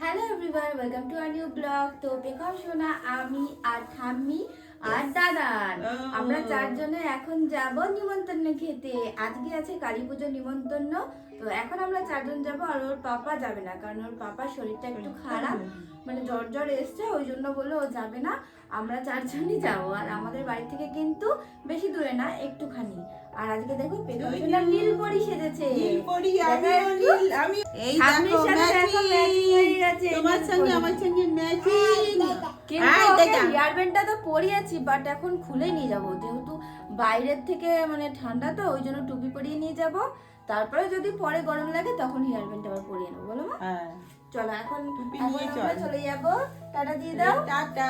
Hello everyone, welcome to our new blog. তো পেখম সোনা, আমি আর ঠাম্মি আর দাদান আমরা চারজনে এখন যাব নিমন্ত্রণ খেতে। আজকে আছে কালী পুজোর নিমন্ত্রণ। তো এখন আমরা চারজন যাব, আর ওর পাপা যাবে না, কারণ ওর পাপার শরীরটা একটু খারাপ, মানে জ্বর জ্বর এসছে, ওই জন্য বললো ও যাবে না। আমরা চারজনই যাবো, আর আমাদের বাড়ি থেকে কিন্তু বেশি দূরে না, একটুখানি। আর আজকে দেখো পেখম সোনা নীল পরি সেজেছে। আমি এই দেখো ম্যাচিং তোমার সঙ্গে আমার সঙ্গে ম্যাচিং। ইয়ারব্যান্ডটা তো পরিয়েছি, বাট এখন খুলে নিয়ে যাব, যেহেতু বাইরের থেকে মানে ঠান্ডা, তো ওই জন্য টুপি পরিয়ে নিয়ে যাব। তারপরে যদি পরে গরম লাগে তখন ইয়ারব্যান্ডটা আবার পরিয়ে নেবো, বলো মা? হ্যাঁ চলো এখন আমরা চলে যাবো। টাটা দিয়ে দাও। টাটা।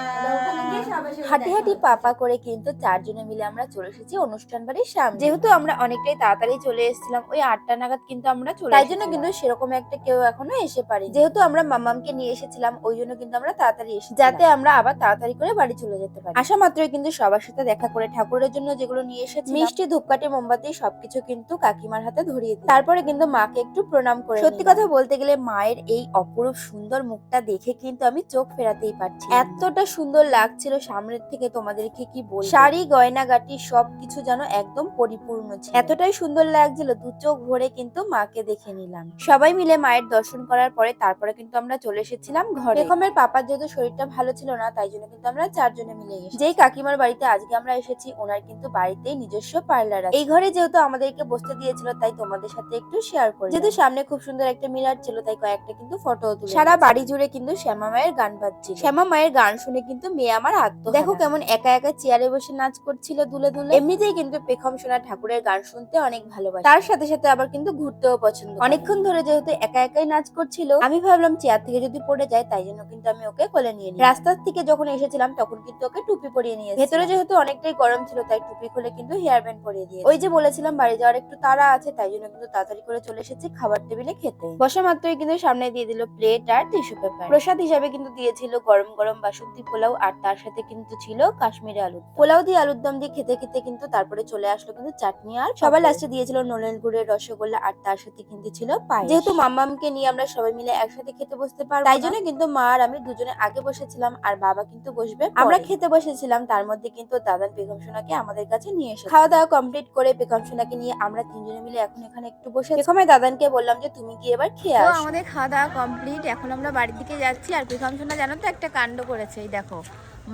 হাঁটি হাঁটি পাপা করে কিন্তু চারজনে মিলে আমরা চলে এসেছি অনুষ্ঠান বাড়ির সামনে। যেহেতু আমরা অনেকটাই তাড়াতাড়ি চলে এসেছিলাম, ওই 8টা নাগাদ কিন্তু আমরা চলে, তাই জন্য কিন্তু সেরকম একটা কেউ এখনো এসে পারি। যেহেতু আমরা মামামকে নিয়ে এসেছিলাম, ওই জন্য কিন্তু আমরা তাড়াতাড়ি এসেছি, যাতে আমরা আবার তাড়াতাড়ি করে বাড়ি চলে যেতে পারি। আসা মাত্রই কিন্তু সবার সাথে দেখা করে ঠাকুরের জন্য যেগুলো নিয়ে এসেছি, মিষ্টি, ধূপকাঠি, মোমবাতি সবকিছু কিন্তু কাকিমার হাতে ধরিয়ে দিই। তারপরে কিন্তু মাকে একটু প্রণাম করে। সত্যি কথা বলতে গেলে মায়ের এই অপরূপ সুন্দর মুখটা দেখে কিন্তু আমি চোখ ফেরাতেই পারছি, এতটা সুন্দর লাগছিল সামনের থেকে। তোমাদেরকে কি বলবো, শাড়ি, গয়নাগাটি সবকিছু যেন একদম পরিপূর্ণ ছিল, এতটাই সুন্দর লাগছিল। দু চোখ ভরে কিন্তু মাকে দেখে নিলাম। সবাই মিলে মায়ের দর্শন করার পরে তারপরে কিন্তু আমরা চলে এসেছিলাম ঘরে। পেখমের পাপার যেহেতু শরীরটা ভালো ছিল না, তাই জন্য কিন্তু আমরা চারজনে মিলে গেছি। যেই কাকিমার বাড়িতে আজকে আমরা এসেছি, ওনার কিন্তু বাড়িতেই নিজস্ব পার্লার আছে। এই ঘরে যেহেতু আমাদেরকে বসতে দিয়েছিল, তাই তোমাদের সাথে একটু শেয়ার করি। যেহেতু সামনে খুব সুন্দর একটা মিরার ছিল, তাই কয়েকটা কিন্তু ফটো তুলে। সারা বাড়ি জুড়ে কিন্তু শ্যামা মায়ের গান বাজছিল। শ্যামা মায়ের গান শুনে কিন্তু মেয়ে আমার আত্মহারা। দেখো কেমন একা একা চেয়ারে বসে নাচ করছিল দুলে দুলে। এমনিতেই কিন্তু পেখম সোনা ঠাকুরের গান শুনতে অনেক ভালোবাসে, তার সাথে সাথে আবার কিন্তু ঘুরতেও পছন্দ। অনেকক্ষণ ধরে যেহেতু একা একাই নাচ করছিল, আমি ভাবলাম চেয়ার থেকে যদি পড়ে যায়, তাই জন্য কিন্তু আমি ওকে কোলে নিয়ে নিই। রাস্তার থেকে যখন এসেছিলাম তখন কিন্তু ওকে টুপি পরিয়ে নিয়েছি। ভেতরে যেহেতু অনেকটাই গরম ছিল, তাই টুপি খুলে কিন্তু হেয়ার ব্যান্ড পরিয়ে দিয়ে, ওই যে বলেছিলাম বাড়ি যাওয়ার একটু তাড়া আছে, তাই জন্য কিন্তু তাড়াতাড়ি করে চলে এসেছি খাবার টেবিলে খেতে। বসা মাত্রই কিন্তু সামনে দিয়ে দিল প্লেট আর টিস্যু পেপার। প্রসাদ হিসাবে কিন্তু দিয়েছিল গরম গরম বাসন্তী পোলাও, আর তার সাথে কিন্তু ছিল কাশ্মীরি আলু। পোলাও দিয়ে আলুর দম দিয়ে খেতে খেতে কিন্তু তারপরে চলে আসলো কিন্তু চাটনি, আর সবার লাস্টে দিয়েছিল নলেন গুড়ের রসগোল্লা, আর তার সাথে কিন্তু ছিল পায়েস। যেহেতু মাম্মামকে নিয়ে আমরা সবাই মিলে একসাথে খেতে বসতে পারবো, তাই জন্য কিন্তু মা আর আমি দুজনে আগে বসেছিলাম, আর বাবা কিন্তু বসবে। আমরা খেতে বসেছিলাম, তার মধ্যে কিন্তু দাদান পেখম সোনাকে আমাদের কাছে নিয়ে এসে খাওয়া দাওয়া কমপ্লিট করে পেখম সোনাকে নিয়ে আমরা তিনজনে মিলে এখন এখানে একটু বসে। পেখমের দাদানকে বললাম যে তুমি কি এবার খেয়ে আসো। আমাদের খাওয়া দাওয়া কমপ্লিট, এখন আমরা বাড়ির দিকে যাচ্ছি। আর পেখম সোনা জানো তো একটা কাণ্ড করেছে, এই দেখো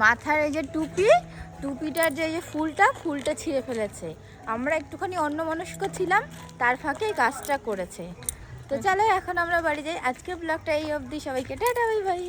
মাথার এই যে টুপিটার যে ফুলটা ছিঁড়ে ফেলেছে। আমরা একটুখানি অন্যমনস্ক ছিলাম, তার ফাঁকে এই কাজটা করেছে। তো চলো এখন আমরা বাড়ি যাই। আজকের ব্লগটা এই অবধি, সবাইকে টাটা বাই বাই।